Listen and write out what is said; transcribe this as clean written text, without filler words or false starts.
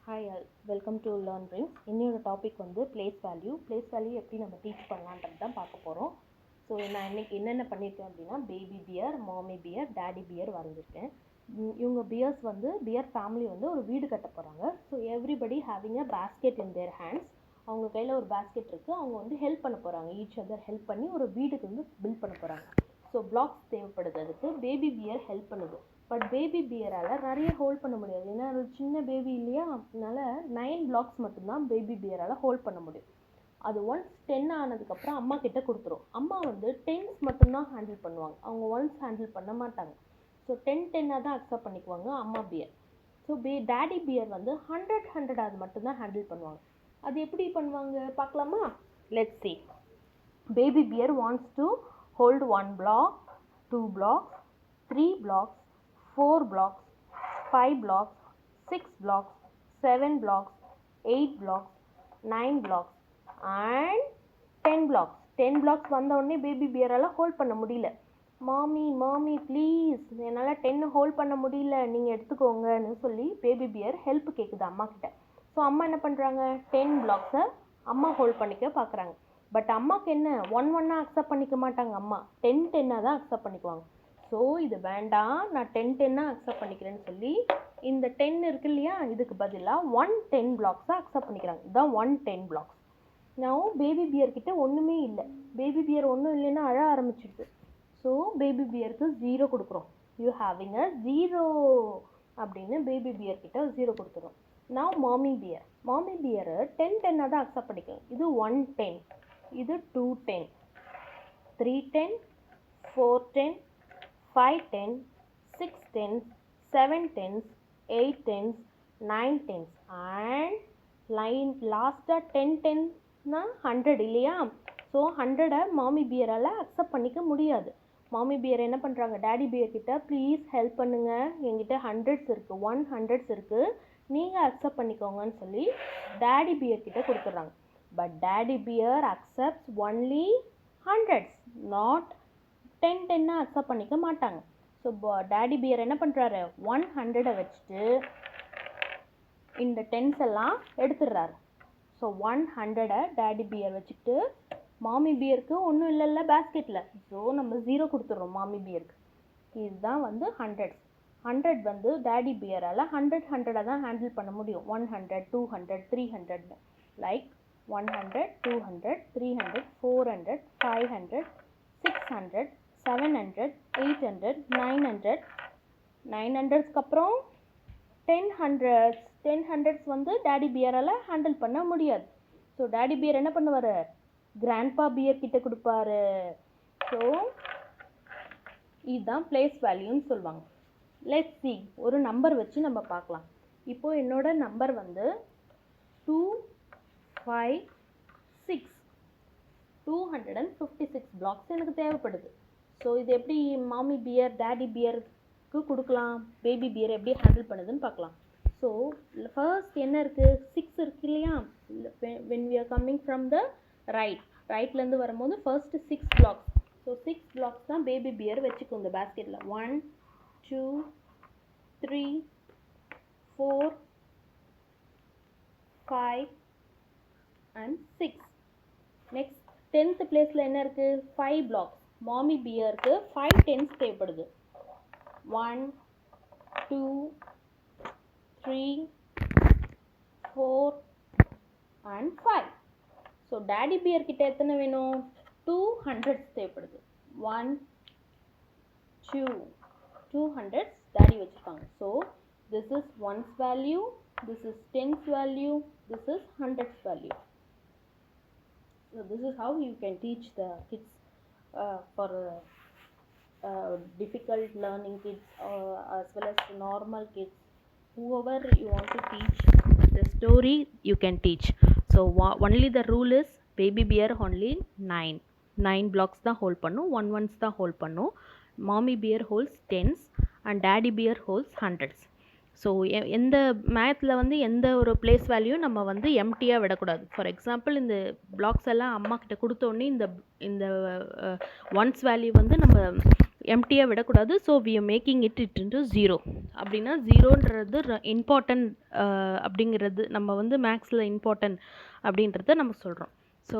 Hi all welcome to learn dreams. இன்னொரு topic வந்து place value எப்படி நம்ம டீச் பண்ணலான்றது தான் பார்க்க போகிறோம். ஸோ நான் இன்னைக்கு என்னென்ன பண்ணியிருக்கேன் அப்படின்னா பேபி பியர், மாமி பியர், டேடி பியர் வரைஞ்சிருக்கேன். இவங்க பியர்ஸ் வந்து பியர் ஃபேமிலி வந்து ஒரு வீடு கட்ட போகிறாங்க. So everybody having a basket in their hands. அவங்க கையில் ஒரு பேஸ்கெட் இருக்குது. அவங்க வந்து ஹெல்ப் பண்ண போகிறாங்க. ஈச் அதர் ஹெல்ப் பண்ணி ஒரு வீடுக்கு வந்து பில்ட் பண்ண போகிறாங்க. ஸோ பிளாக்ஸ் தேவைப்படுது. அதுக்கு பேபி பியர் ஹெல்ப் பண்ணுது. பட் பேபி பியரால் நிறைய ஹோல்ட் பண்ண முடியாது. ஏன்னா அது சின்ன பேபி இல்லையா, அதனால 9 பிளாக்ஸ் மட்டும்தான் பேபி பியரால் ஹோல்ட் பண்ண முடியும். அது ஒன்ஸ் 10 ஆனதுக்கப்புறம் அம்மா கிட்ட கொடுத்துரும். அம்மா வந்து 10s மட்டும்தான் ஹேண்டில் பண்ணுவாங்க. அவங்க ஒன்ஸ் ஹேண்டில் பண்ண மாட்டாங்க. ஸோ 10 தான் அக்செப்ட் பண்ணிக்குவாங்க அம்மா பியர். ஸோ டேடி பியர் வந்து 100 அது மட்டும்தான் ஹேண்டில் பண்ணுவாங்க. அது எப்படி பண்ணுவாங்க பார்க்கலாமா? Let's see. Baby bear wants to hold 1 block, 2 blocks, 3 blocks, 4 blocks, 5 blocks, 6 blocks, 7 blocks, 8 blocks, 9 blocks and 10 blocks. 10 blocks வந்த உடனே பேபி பியரால் ஹோல்ட் பண்ண முடியல. மாமி ப்ளீஸ், என்னால் 10 ஹோல்ட் பண்ண முடியல, நீங்கள் எடுத்துக்கோங்கன்னு சொல்லி பேபி பியர் ஹெல்ப் கேட்குது அம்மா கிட்ட. ஸோ அம்மா என்ன பண்ணுறாங்க, 10 பிளாக்ஸை அம்மா ஹோல்ட் பண்ணிக்க பார்க்குறாங்க. பட் அம்மாவுக்கு என்ன, ஒன்னாக அக்செப்ட் பண்ணிக்க மாட்டாங்க. அம்மா 10 தான் அக்செப்ட் பண்ணிக்குவாங்க. ஸோ இது வேண்டாம், நான் 10 அக்செப்ட் பண்ணிக்கிறேன்னு சொல்லி இந்த 10 இருக்கு இல்லையா, இதுக்கு பதிலாக 10 பிளாக்ஸாக அக்செப்ட் பண்ணிக்கிறாங்க. இதுதான் 10 பிளாக்ஸ். நான் பேபி பியர் கிட்ட ஒன்றுமே இல்லை. பேபி பியர் ஒன்றும் இல்லைன்னா அழ ஆரம்பிச்சிடுது. ஸோ பேபி பியருக்கு 0 கொடுக்குறோம். யூ ஹேவிங் அ 0 அப்படின்னு பேபி பியர் கிட்ட 0 கொடுத்துரும். நான் மாமி பியரை 10 தான் அக்செப்ட் பண்ணிக்கிறேன். இது 110, இது 210, 310, 410, 510, 610, 710, 810, 910 and லாஸ்ட்டாக 10னா 100 இல்லையா. ஸோ 100 மாமி பியரால் அக்செப்ட் பண்ணிக்க முடியாது. மாமி பியர் என்ன பண்ணுறாங்க, டேடி பியர் கிட்ட ப்ளீஸ் ஹெல்ப் பண்ணுங்கள், என்கிட்ட 100s இருக்குது, 100s இருக்குது, நீங்கள் அக்செப்ட் பண்ணிக்கோங்கன்னு சொல்லி டேடி பியர் கிட்ட கொடுத்துட்றாங்க. But daddy bear accepts only 100s, not 10 accept பண்ணிக்க மாட்டாங்க. ஸோ டேடி பியர் என்ன பண்ணுறாரு, 100 வச்சுட்டு இந்த 10s எல்லாம் எடுத்துடுறாரு. ஸோ 100 டேடி பியர் வச்சுக்கிட்டு மாமி பியருக்கு ஒன்றும் இல்லைல்ல பேஸ்கெட்டில். ஸோ நம்ம 0 கொடுத்துட்றோம் மாமி பியருக்கு. இதுதான் வந்து 100s. 100 வந்து டேடி பியரால் 100 தான் ஹேண்டில் பண்ண முடியும். 100, 200, 300 லைக் 100, 200, 300, 400, 500, 600, 700, 800, 900. 900க்கு அப்புறம் 10 வந்து டேடி பியரால் ஹேண்டில் பண்ண முடியாது. ஸோ டேடி பியர் என்ன பண்ணுவார், கிராண்ட்பா பியர் கிட்ட கொடுப்பாரு. ஸோ இதுதான் பிளேஸ் வேல்யூன்னு சொல்லுவாங்க. லெட்ஸ் see, ஒரு நம்பர் வச்சு நம்ம பார்க்கலாம். இப்போது என்னோட நம்பர் வந்து 256, 256 பிளாக்ஸ் எனக்கு தேவைப்படுது. ஸோ இது எப்படி மாமி பியர் டேடி பியருக்கு கொடுக்கலாம், பேபி பியர் எப்படி ஹேண்டில் பண்ணுதுன்னு பார்க்கலாம். ஸோ ஃபர்ஸ்ட் என்ன இருக்குது, 6 இருக்கு இல்லையா. when we are coming from the ரைட்லேருந்து வரும்போது ஃபர்ஸ்ட் 6 பிளாக்ஸ். ஸோ 6 பிளாக்ஸ் தான் பேபி பியர் வச்சுக்கும் இந்த பேஸ்கெட்டில். 1, 2, 3, 4, 5 and 6. நெக்ஸ்ட் 10th பிளேஸில் என்ன இருக்குது, 5 பிளாக்ஸ். மாமி பியருக்கு 5 10s தேவைப்படுது. 1, 2, 3, 4 and 5. ஸோ டேடி பியர் கிட்ட எத்தனை வேணும், 200s தேவைப்படுது. 1, 2, 200s டேடி வச்சுருக்காங்க. So this is 1's value, this is 10's value, this is 100's value. So this is how you can teach the kids for difficult learning kids as well as normal kids. Whoever you want to teach the story, you can teach. So only the rule is baby bear only 9 blocks தான் hold பண்ணும், 1s தான் hold பண்ணும். Mommy bear holds 10s and daddy bear holds 100s. So எந்த மேத்தில் வந்து எந்த ஒரு place value நம்ம வந்து எம்டியாக விடக்கூடாது. ஃபார் எக்ஸாம்பிள் இந்த பிளாக்ஸ் எல்லாம் அம்மா கிட்ட கொடுத்தோடனே இந்த இந்த ஒன்ஸ் வேல்யூ வந்து நம்ம எம்டியாக விடக்கூடாது. So we are making it into 0. அப்படின்னா 0ன்றது இம்பார்ட்டன்ட் அப்படிங்கிறது நம்ம வந்து மேக்ஸில் இம்பார்ட்டன்ட் அப்படின்றத நம்ம சொல்கிறோம். ஸோ